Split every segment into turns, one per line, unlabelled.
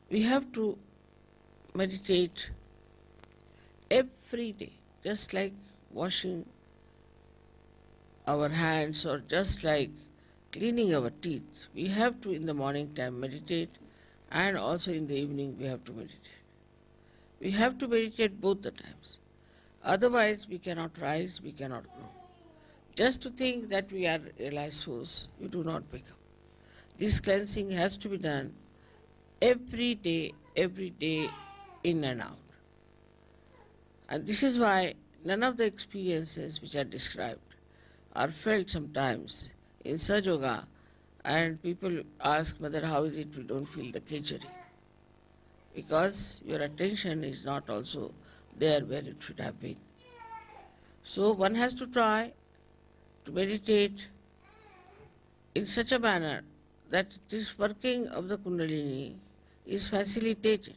We have to meditate every day, just like washing our hands or just like cleaning our teeth. We have to, in the morning time, meditate, and also in the evening, we have to meditate. We have to meditate both the times. Otherwise, we cannot rise, we cannot grow. Just to think that we are realized souls, you do not become. This cleansing has to be done every day, in and out. And this is why none of the experiences which are described are felt sometimes in Sahaja, and people ask, Mother, how is it we don't feel the Khechari? Because your attention is not also there where it should have been. So one has to try to meditate in such a manner that this working of the Kundalini is facilitated.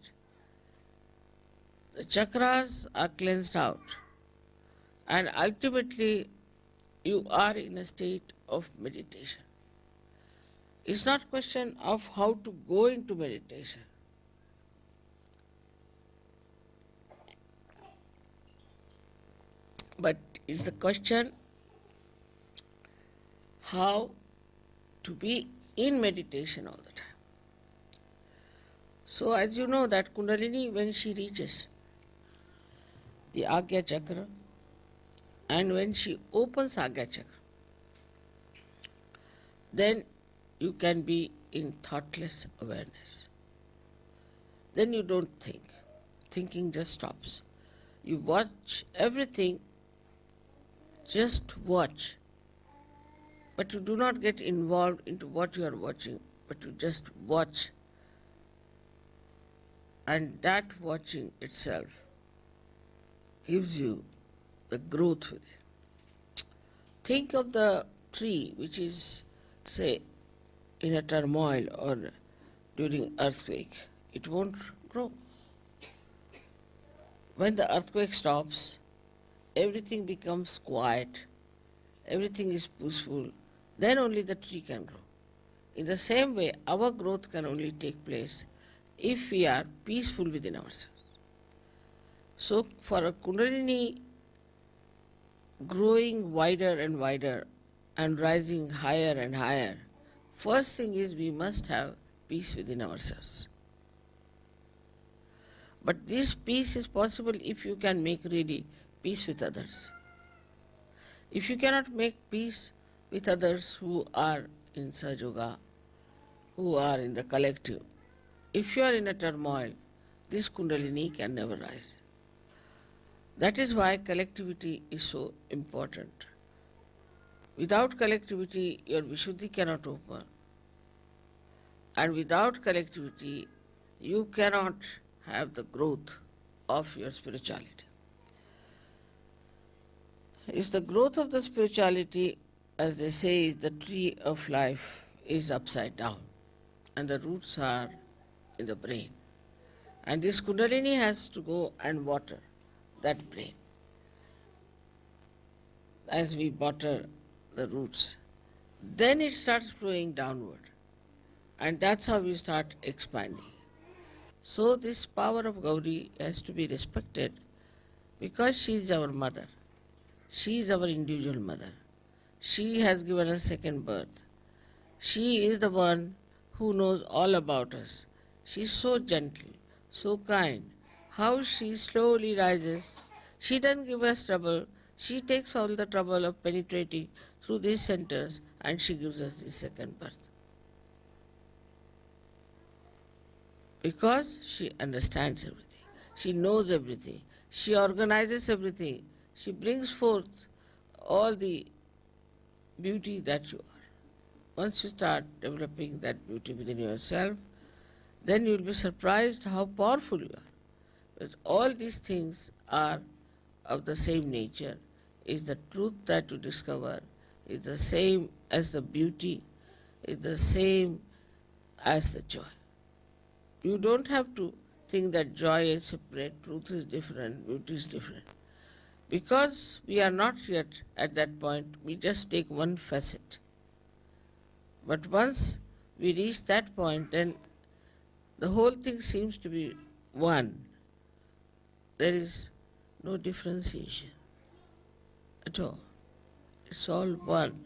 The chakras are cleansed out, and ultimately you are in a state of meditation. It's not a question of how to go into meditation. But it's the question how to be in meditation all the time. So as you know that Kundalini, when she reaches the Agya Chakra and when she opens Agya Chakra, then you can be in thoughtless awareness. Then you don't think. Thinking just stops. You watch everything, just watch. But you do not get involved into what you are watching, but you just watch. And that watching itself gives you the growth within. Think of the tree which is, say, in a turmoil or during earthquake. It won't grow. When the earthquake stops, everything becomes quiet, everything is peaceful, then only the tree can grow. In the same way, our growth can only take place if we are peaceful within ourselves. So for a Kundalini growing wider and wider and rising higher and higher, first thing is we must have peace within ourselves. But this peace is possible if you can make really peace with others. If you cannot make peace with others who are in Sahaja, who are in the collective, if you are in a turmoil, this Kundalini can never rise. That is why collectivity is so important. Without collectivity, your Vishuddhi cannot open. And without collectivity, you cannot have the growth of your spirituality. If the growth of the spirituality, as they say, the tree of life is upside down and the roots are in the brain. And this Kundalini has to go and water that brain. As we water the roots, then it starts flowing downward. And that's how we start expanding. So this power of Gauri has to be respected because she is our mother. She is our individual mother. She has given us second birth. She is the one who knows all about us. She is so gentle, so kind. How she slowly rises. She doesn't give us trouble. She takes all the trouble of penetrating through these centers and she gives us the second birth. Because she understands everything. She knows everything. She organizes everything. She brings forth all the beauty that you are. Once you start developing that beauty within yourself, then you will be surprised how powerful you are. Because all these things are of the same nature. Is the truth that you discover, is the same as the beauty, is the same as the joy. You don't have to think that joy is separate, truth is different, beauty is different. Because we are not yet at that point, we just take one facet. But once we reach that point, then the whole thing seems to be one. There is no differentiation at all. It's all one.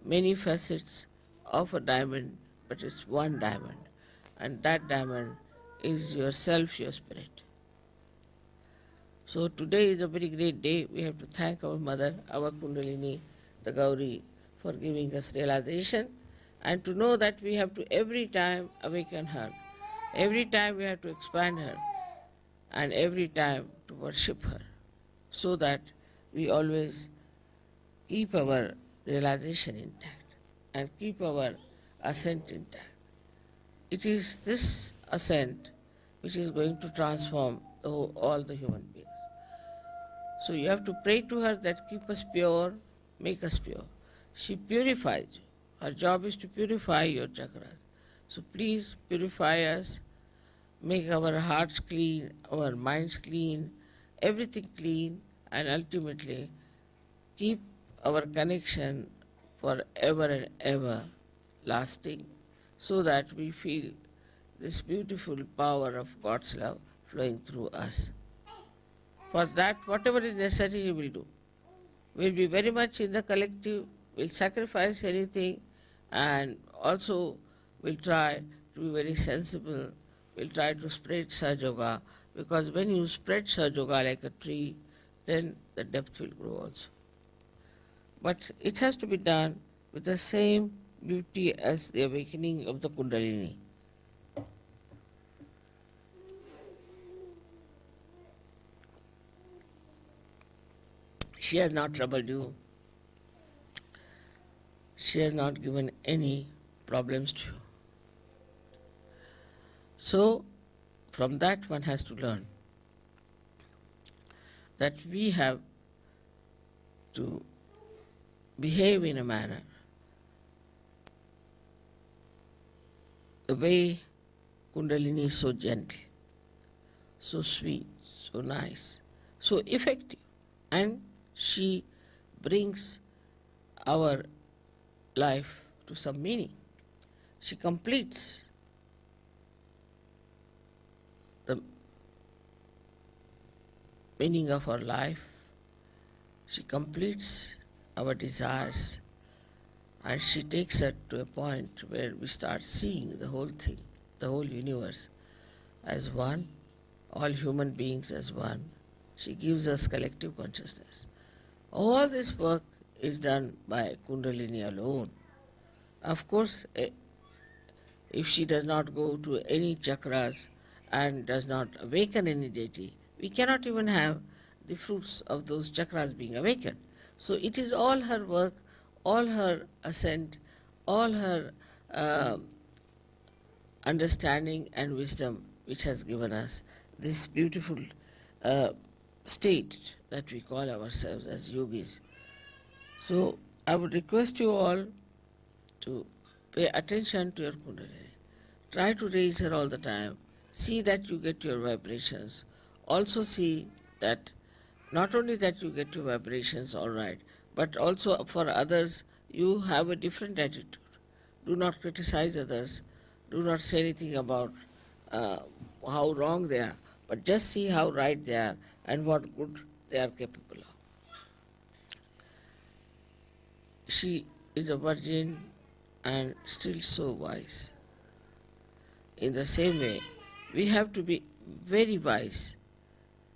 Many facets of a diamond, but it's one diamond. And that diamond is yourself, your spirit. So today is a very great day. We have to thank our mother, our Kundalini, the Gauri, for giving us realization, and to know that we have to every time awaken her. Every time we have to expand her, and every time to worship her, so that we always keep our realization intact and keep our ascent intact. It is this ascent which is going to transform all the human beings. So you have to pray to her that keep us pure, make us pure. She purifies you. Her job is to purify your chakras. So please purify us, make our hearts clean, our minds clean, everything clean, and ultimately keep our connection forever and ever lasting, so that we feel this beautiful power of God's love flowing through us. For that, whatever is necessary, we will do. We'll be very much in the collective, we'll sacrifice anything, and also we'll try to be very sensible. We'll try to spread Sahaja Yoga, because when you spread Sahaja Yoga like a tree, then the depth will grow also. But it has to be done with the same beauty as the awakening of the Kundalini. She has not troubled you. She has not given any problems to you. So, from that one has to learn that we have to behave in a manner the way Kundalini is so gentle, so sweet, so nice, so effective, and she brings our life to some meaning. She completes the meaning of our life. She completes our desires, and she takes us to a point where we start seeing the whole thing, the whole universe as one, all human beings as one. She gives us collective consciousness. All this work is done by Kundalini alone. Of course, if she does not go to any chakras and does not awaken any deity, we cannot even have the fruits of those chakras being awakened. So it is all her work, all her ascent, all her understanding and wisdom which has given us this beautiful state that we call ourselves as yogis. So I would request you all to pay attention to your Kundalini. Try to raise her all the time. See that you get your vibrations. Also see that not only that you get your vibrations all right, but also for others you have a different attitude. Do not criticize others. Do not say anything about how wrong they are, but just see how right they are and what good they are capable of. She is a virgin and still so wise. In the same way, we have to be very wise,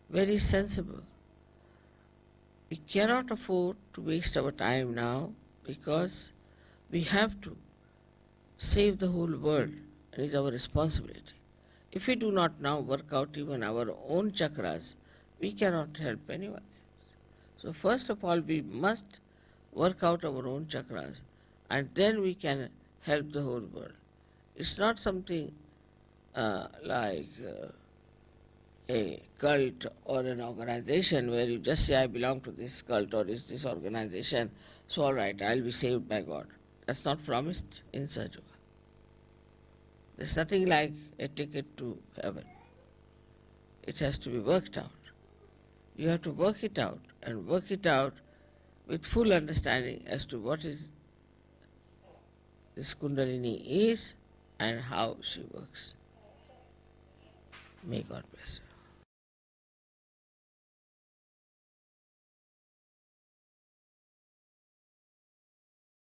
very sensible. We cannot afford to waste our time now, because we have to save the whole world, and it is our responsibility. If we do not now work out even our own chakras, we cannot help anyone. So first of all, we must work out our own chakras, and then we can help the whole world. It's not something like a cult or an organization where you just say, I belong to this cult or this organization, so all right, I'll be saved by God. That's not promised in Sahaja Yoga. There's nothing like a ticket to heaven. It has to be worked out. You have to work it out, and work it out with full understanding as to what is this Kundalini is and how she works. May God bless you.